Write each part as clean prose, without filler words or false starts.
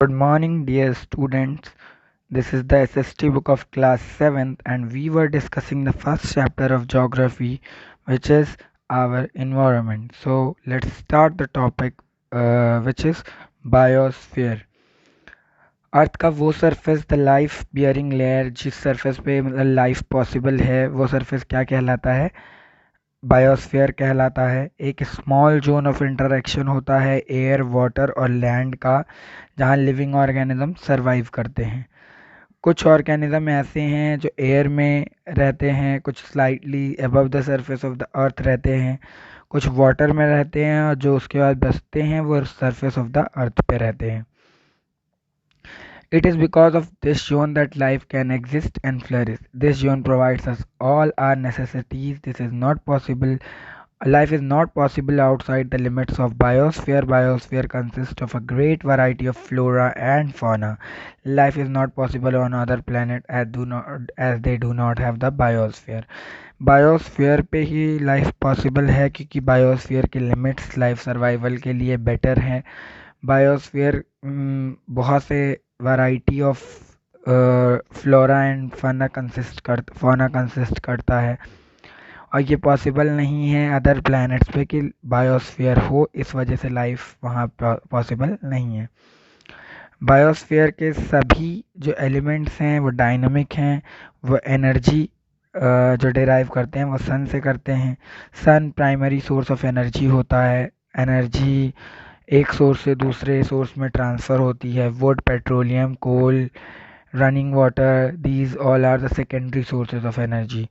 Good morning, dear students. This is the SST book of class 7th, and we were discussing the first chapter of geography, which is our environment. So, let's start the topic, which is biosphere. अर्थ का वो surface the life bearing layer जिस surface पे मतलब life possible है वो surface क्या कहलाता है? बायोस्फीयर कहलाता है। एक स्मॉल जोन ऑफ इंटरेक्शन होता है एयर वाटर और लैंड का, जहाँ लिविंग ऑर्गेनिज्म सरवाइव करते हैं। कुछ ऑर्गेनिज्म ऐसे हैं जो एयर में रहते हैं, कुछ slightly above the surface of the earth रहते हैं, कुछ वाटर में रहते हैं और जो उसके बाद बचते हैं वो सरफेस ऑफ द अर्थ पे रहते हैं। It is because of this zone that life can exist and flourish. This zone provides us all our necessities. This is not possible. Life is not possible outside the limits of biosphere. Biosphere consists of a great variety of flora and fauna. Life is not possible on other planet as they do not have the biosphere. Biosphere पे ही life possible है क्योंकि biosphere के limits life survival के लिए better हैं। Biosphere बहुत से variety of flora and फाना कंसिस्ट करता है और ये पॉसिबल नहीं है अदर प्लैनेट्स पे कि बायोस्फीयर हो, इस वजह से लाइफ वहाँ पॉसिबल नहीं है। बायोस्फीयर के सभी जो एलिमेंट्स हैं वो डायनामिक हैं, वो एनर्जी जो डिराइव करते हैं वो सन से करते हैं। सन प्राइमरी सोर्स ऑफ एनर्जी होता है। एनर्जी एक सोर्स से दूसरे सोर्स में ट्रांसफ़र होती है। Wood, petroleum, coal, running water, these all are the secondary sources of energy.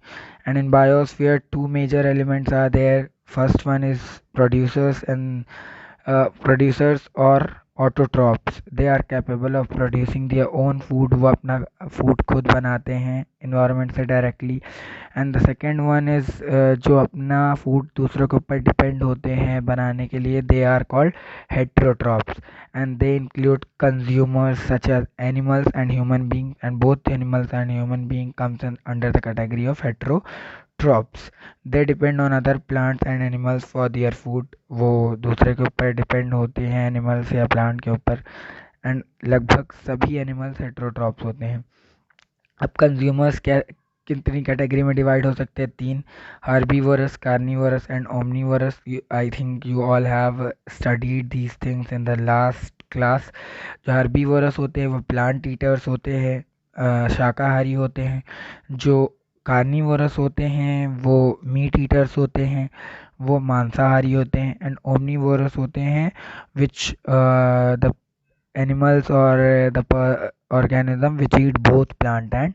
And in biosphere two major elements are there. First one is producers or autotrophs. They are capable of producing their own food. वो अपना food खुद बनाते हैं environment से directly. And the second one is जो अपना food दूसरों के ऊपर डिपेंड होते हैं बनाने के लिए, they are called heterotrophs, and they include consumers such as animals and human beings, and both animals and human being under the category of heterotrophs. They depend on other plants and animals for their food. वो दूसरे के ऊपर depend होते हैं animals या plant के ऊपर, and लगभग सभी एनिमल्स हेटेरोट्रॉप्स होते हैं। अब कंज्यूमर्स क्या कितनी कैटेगरी में डिवाइड हो सकते हैं? तीन: herbivorous, carnivorous and omnivorous. I think you all have studied these things in the last class. जो हर्बीवोरस होते हैं वो प्लांट ईटर्स होते हैं, शाकाहारी होते हैं। जो कार्निवोरस होते हैं वो मीट ईटर्स होते हैं, वो मांसाहारी होते हैं। एंड ओमनीवोरस होते हैं विच द एनिमल्स और the organism which eat both plant and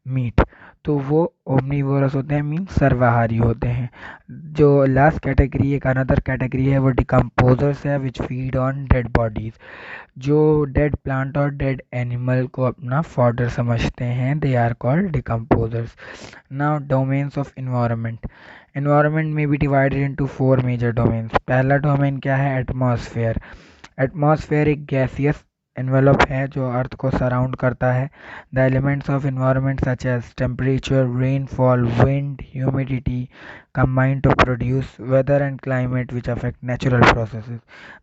meat. तो वो ओमनीवोरस होते हैं, मीन सर्वाहारी होते हैं। जो लास्ट कैटेगरी, एक अनदर कैटेगरी है, वो डिकम्पोजर्स है which feed on dead bodies. जो डेड प्लांट और डेड एनिमल को अपना फॉडर समझते हैं, they are called decomposers. Now domains of environment. Environment में be divided into four major domains. पहला डोमेन क्या है? एटमॉस्फेयर। एटमॉस्फेयर एक गैसियस एनवेलप है जो अर्थ को सराउंड करता है। The elements of environment such as temperature, rainfall, wind, humidity combine to produce weather and climate which affect natural processes.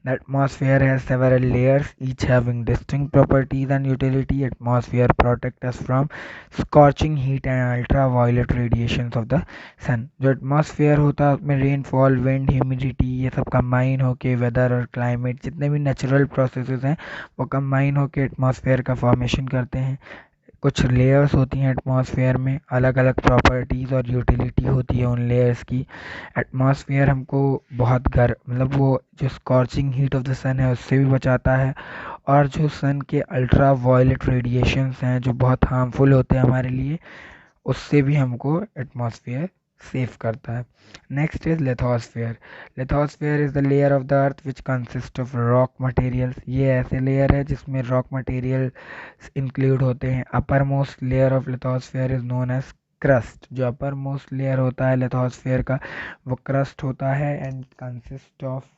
The atmosphere has several layers, each having distinct properties and utility. Atmosphere protect us from scorching heat and ultraviolet radiations of the sun. जो atmosphere होता है उसमें rainfall, wind, humidity ये सब combine होके weather और climate जितने भी नेचुरल प्रोसेसेस हैं वो कंबाइन होके एटमॉस्फेयर का फॉर्मेशन करते हैं। कुछ लेयर्स होती हैं एटमॉस्फेयर में, अलग अलग प्रॉपर्टीज़ और यूटिलिटी होती है उन लेयर्स की। एटमॉस्फेयर हमको बहुत मतलब वो जो स्कॉर्चिंग हीट ऑफ द सन है उससे भी बचाता है, और जो सन के अल्ट्रा वायलेट रेडिएशंस हैं जो बहुत हार्मफुल होते हैं हमारे लिए, उससे भी हमको एटमॉस्फेयर सेव करता है। Next is lithosphere. Lithosphere is the layer of the earth which consist of rock materials. ये ऐसे लेयर है जिसमें रॉक मटेरियल इंक्लूड होते हैं। Upper most layer of lithosphere is known as crust. जो अपर मोस्ट लेयर होता है lithosphere का वो क्रस्ट होता है एंड कंसिस्ट ऑफ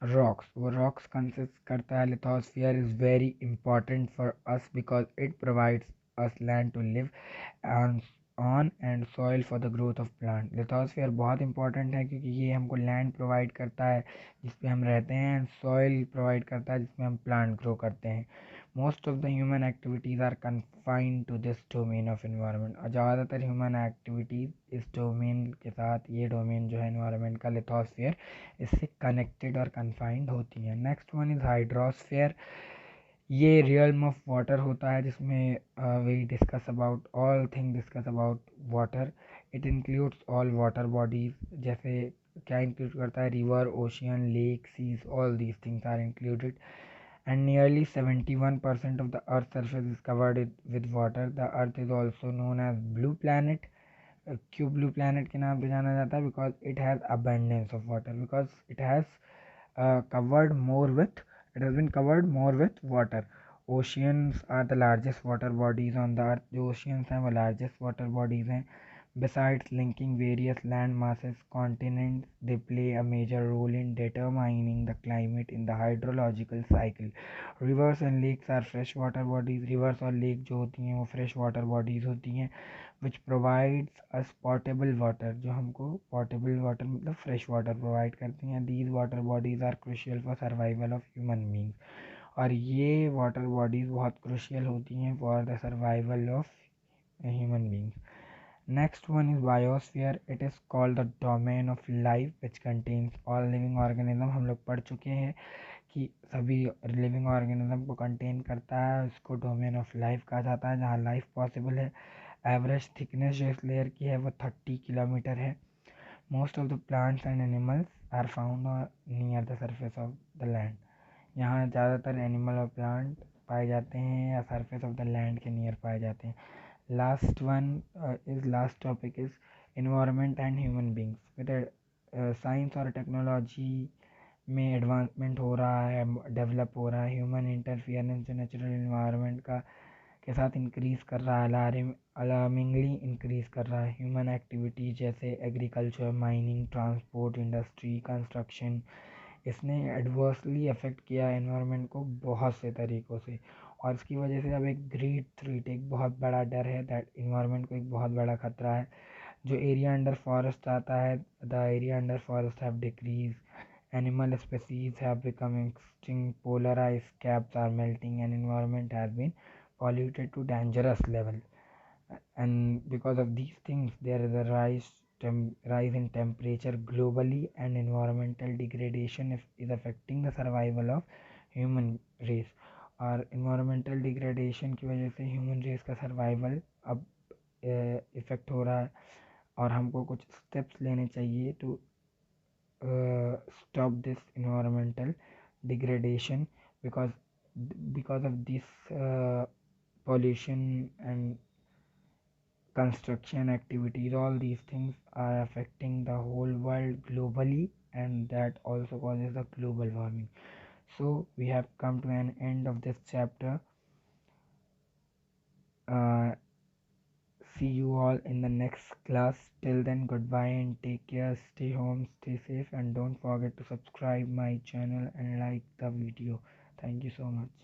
rocks. वो rocks consist करता है। lithosphere is very important for us because it provides us land to live on on and soil for the growth of plant. Lithosphere बहुत important है क्योंकि ये हमको लैंड प्रोवाइड करता है जिस पे हम रहते हैं, एंड सॉइल प्रोवाइड करता है जिसमें हम प्लांट ग्रो करते हैं। Most of the human activities are confined to this domain of environment, और ज़्यादातर ह्यूमन एक्टिविटीज़ इस डोमेन के साथ, ये डोमेन जो है एनवायरनमेंट का लिथोस्फीयर, इससे कनेक्टेड और कन्फाइंड होती है। Next one is hydrosphere. ये रियल्म ऑफ वाटर होता है जिसमें we discuss about all thing discuss about water. It includes all water bodies, जैसे क्या इंक्लूड करता है, river, ocean, lake, seas, all these things are included. And nearly 71% of the Earth's surface is covered with water. The Earth is also known as blue planet. क्यों blue planet के नाम पे जाना जाता है? Because it has abundance of water, because it has covered more with, it has been covered more with water. Oceans are the largest water bodies on the earth. जो oceans हैं वो largest water bodies हैं. Besides linking various land masses, continents, they play a major role in determining the climate in the hydrological cycle. Rivers and lakes are freshwater bodies. Rivers और lake जो होती हैं वो freshwater bodies होती हैं, which provides us potable water, जो हमको potable water मतलब fresh water provide करती हैं. These water bodies are crucial for survival of human beings. और ये water bodies बहुत crucial होती हैं for the survival of human beings. Next one is biosphere. It is called the domain of life which contains all living organism. हम लोग पढ़ चुके हैं कि सभी लिविंग ऑर्गेनिज्म को कंटेन करता है, उसको डोमेन ऑफ लाइफ कहा जाता है, जहाँ लाइफ पॉसिबल है. एवरेज थिकनेस जो इस लेयर की है वो 30 किलोमीटर है. Most of the plants and animals are found near the surface of the land. यहाँ ज़्यादातर एनिमल और प्लांट पाए जाते हैं या सरफेस ऑफ द लैंड के नियर पाए जाते हैं. Last topic is environment and human beings. With science और टेक्नोलॉजी में एडवांसमेंट हो रहा है, डेवलप हो रहा है, ह्यूमन इंटरफियरेंस जो नेचुरल इन्वायरमेंट का के साथ इंक्रीज़ कर रहा है, अलार्मिंगली इंक्रीज़ कर रहा है. ह्यूमन एक्टिविटी जैसे agriculture, mining, transport, industry, construction, इसने एडवर्सली अफेक्ट किया एनवायरनमेंट को बहुत से तरीक़ों से, और इसकी वजह से अब एक ग्रेट थ्रेट, एक बहुत बड़ा डर है दैट इन्वायरमेंट को एक बहुत बड़ा ख़तरा है. जो एरिया अंडर फॉरेस्ट आता है, the area under forest have decrease, animal species have become extinct, polar ice caps are melting, and environment has been polluted to dangerous level. And because of these things there is a rise in temperature globally, and environmental degradation is affecting the survival of human race. और environmental degradation की वजह से human race का survival अब effect हो रहा है, और हमको कुछ स्टेप्स लेने चाहिए to stop this environmental degradation, because of this pollution and construction activities, all these things are affecting the whole world globally, and that also causes the global warming. So we have come to an end of this chapter. See you all in the next class. Till then, goodbye and take care. Stay home, stay safe, and don't forget to subscribe my channel and like the video. Thank you so much.